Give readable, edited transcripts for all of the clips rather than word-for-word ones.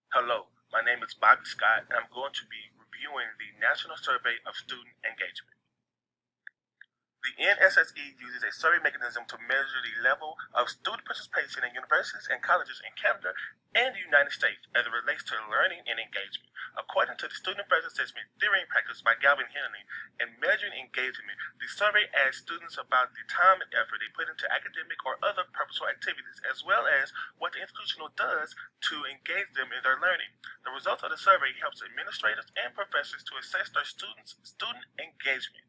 Hello, my name is Bobby Scott, and I'm going to be reviewing the National Survey of Student Engagement. The NSSE uses a survey mechanism to measure the level of student participation in universities and colleges in Canada and the United States as it relates to learning and engagement. According to the Student Affairs Assessment Theory and Practice by Galvin Henley, in measuring engagement, the survey asks students about the time and effort they put into academic or other purposeful activities, as well as what the institution does to engage them in their learning. The results of the survey helps administrators and professors to assess their students' student engagement.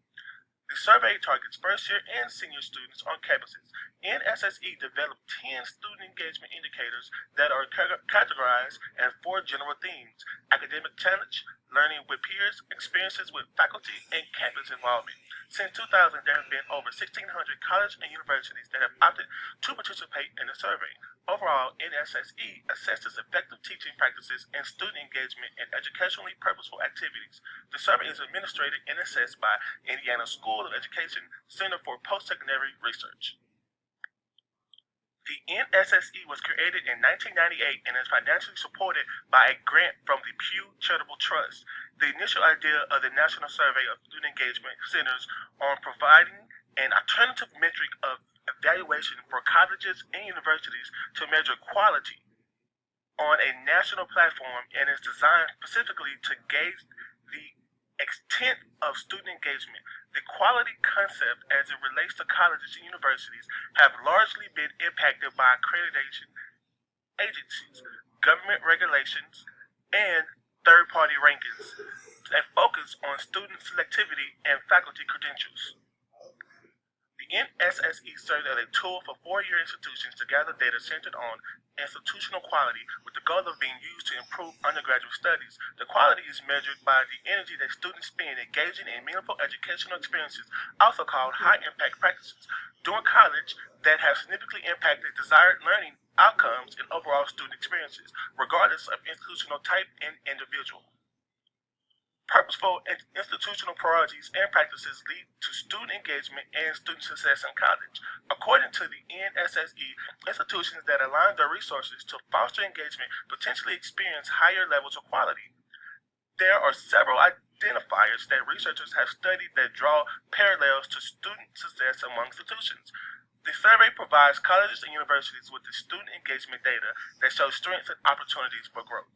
The survey targets first-year and senior students on campuses. NSSE developed 10 student engagement indicators that are categorized in 4 general themes: academic challenge, learning with peers, experiences with faculty, and campus involvement. Since 2000, there have been over 1,600 colleges and universities that have opted to participate in the survey. Overall, NSSE assesses effective teaching practices and student engagement in educationally purposeful activities. The survey is administered and assessed by Indiana School of Education Center for Post-Secondary Research. The NSSE was created in 1998 and is financially supported by a grant from the Pew Charitable Trust. The initial idea of the National Survey of Student Engagement centers on providing an alternative metric of evaluation for colleges and universities to measure quality on a national platform and is designed specifically to gauge the extent of student engagement. The quality concept as it relates to colleges and universities have largely been impacted by accreditation agencies, government regulations, and third-party rankings that focus on student selectivity and faculty credentials. The NSSE serves as a tool for four-year institutions to gather data centered on institutional quality with the goal of being used to improve undergraduate studies. The quality is measured by the energy that students spend engaging in meaningful educational experiences, also called high-impact practices, during college that have significantly impacted desired learning outcomes and overall student experiences, regardless of institutional type and individual. Purposeful institutional priorities and practices lead to student engagement and student success in college. According to the NSSE, institutions that align their resources to foster engagement potentially experience higher levels of quality. There are several identifiers that researchers have studied that draw parallels to student success among institutions. The survey provides colleges and universities with the student engagement data that shows strengths and opportunities for growth.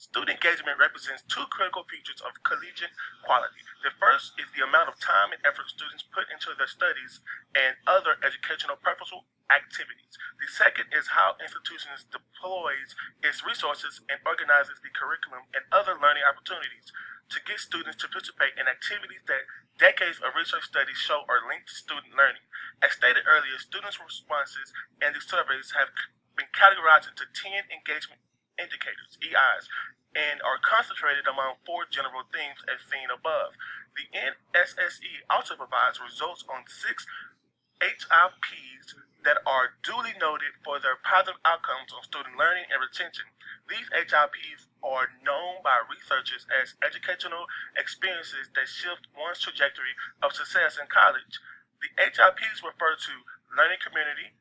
Student engagement represents two critical features of collegiate quality. The first is the amount of time and effort students put into their studies and other educational purposeful activities. The second is how institutions deploys its resources and organizes the curriculum and other learning opportunities to get students to participate in activities that decades of research studies show are linked to student learning. As stated earlier, students' responses and the surveys have been categorized into 10 engagement indicators, EIs, and are concentrated among 4 general themes as seen above. The NSSE also provides results on 6 HIPs that are duly noted for their positive outcomes on student learning and retention. These HIPs are known by researchers as educational experiences that shift one's trajectory of success in college. The HIPs refer to learning community,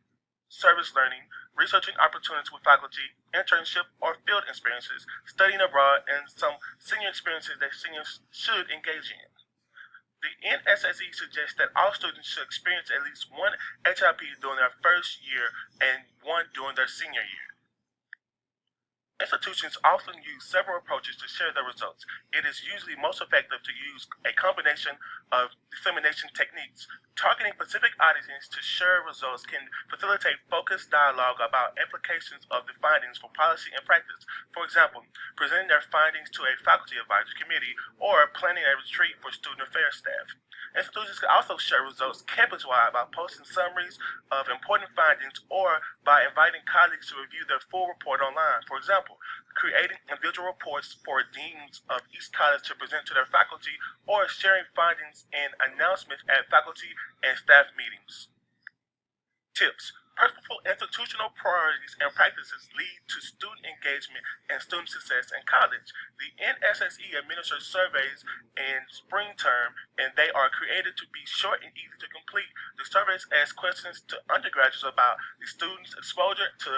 service learning, researching opportunities with faculty, internship or field experiences, studying abroad, and some senior experiences that seniors should engage in. The NSSE suggests that all students should experience at least one HIP during their first year and one during their senior year. Institutions often use several approaches to share their results. It is usually most effective to use a combination of dissemination techniques. Targeting specific audiences to share results can facilitate focused dialogue about implications of the findings for policy and practice. For example, presenting their findings to a faculty advisory committee or planning a retreat for student affairs staff. Institutions can also share results campus-wide by posting summaries of important findings or by inviting colleagues to review their full report online. For example, creating individual reports for deans of each college to present to their faculty or sharing findings and announcements at faculty and staff meetings. Tips. Purposeful institutional priorities and practices lead to student engagement and student success in college. The NSSE administers surveys in spring term, and they are created to be short and easy to complete. The surveys ask questions to undergraduates about the students' exposure to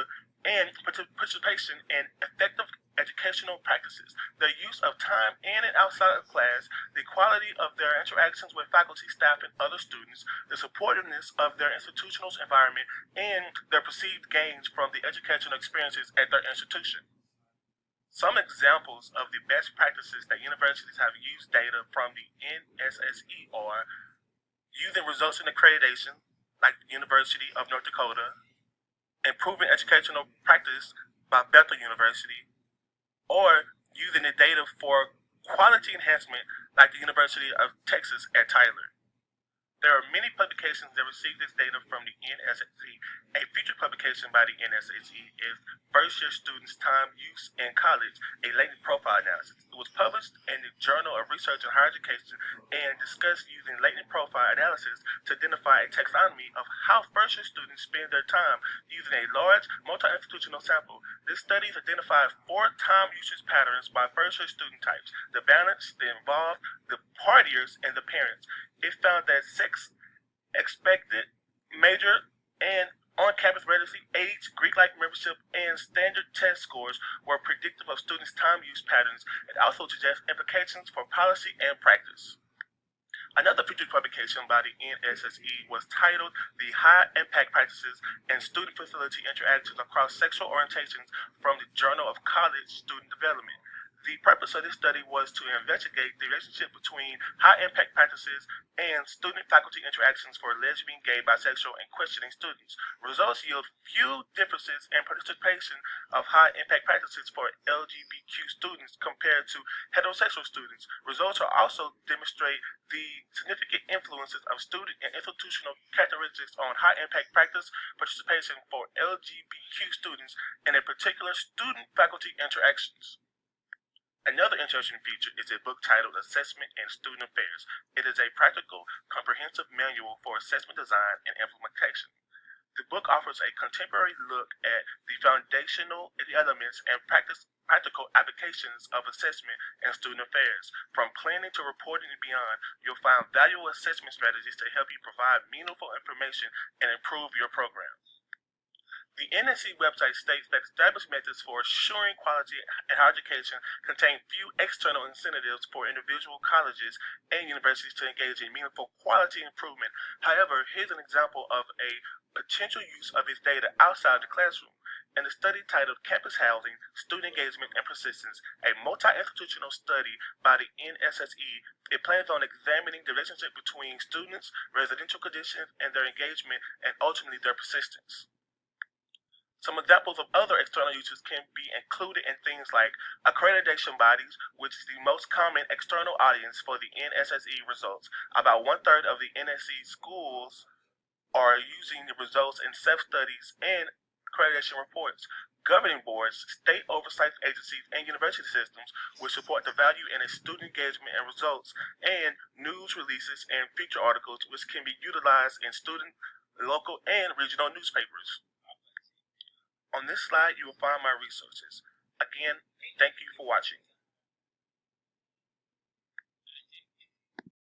and participation in effective educational practices, their use of time in and outside of class, the quality of their interactions with faculty, staff, and other students, the supportiveness of their institutional environment, and their perceived gains from the educational experiences at their institution. Some examples of the best practices that universities have used data from the NSSE are using results in accreditation, like the University of North Dakota, improving educational practice by Bethel University, or using the data for quality enhancement, like the University of Texas at Tyler. There are many publications that receive this data from the NSSE. A featured publication by the NSSE is First Year Students' Time Use in College, a Latent Profile Analysis. It was published in the Journal of Research in Higher Education and discussed using latent profile analysis to identify a taxonomy of how first-year students spend their time using a large multi-institutional sample. This study identified 4 time usage patterns by first-year student types: the balanced, the involved, the partiers, and the parents. It found that sex, expected, major, and on-campus residency, age, Greek-like membership, and standard test scores were predictive of students' time use patterns and also suggest implications for policy and practice. Another featured publication by the NSSE was titled The High Impact Practices and Student Facility Interactions Across Sexual Orientations from the Journal of College Student Development. The purpose of this study was to investigate the relationship between high-impact practices and student-faculty interactions for lesbian, gay, bisexual, and questioning students. Results yield few differences in participation of high-impact practices for LGBTQ students compared to heterosexual students. Results also demonstrate the significant influences of student and institutional characteristics on high-impact practice participation for LGBTQ students, and in particular student-faculty interactions. Another interesting feature is a book titled Assessment and Student Affairs. It is a practical, comprehensive manual for assessment design and implementation. The book offers a contemporary look at the foundational elements and practical applications of assessment and student affairs. From planning to reporting and beyond, you'll find valuable assessment strategies to help you provide meaningful information and improve your program. The NSSE website states that established methods for assuring quality in higher education contain few external incentives for individual colleges and universities to engage in meaningful quality improvement. However, here's an example of a potential use of its data outside the classroom. In a study titled Campus Housing, Student Engagement and Persistence, a multi-institutional study by the NSSE, it plans on examining the relationship between students, residential conditions, and their engagement, and ultimately their persistence. Some examples of other external uses can be included in things like accreditation bodies, which is the most common external audience for the NSSE results. About 1/3 of the NSSE schools are using the results in self-studies and accreditation reports. Governing boards, state oversight agencies, and university systems will support the value in student engagement and results, and news releases and feature articles which can be utilized in student, local, and regional newspapers. On this slide, you will find my resources. Again, thank you for watching.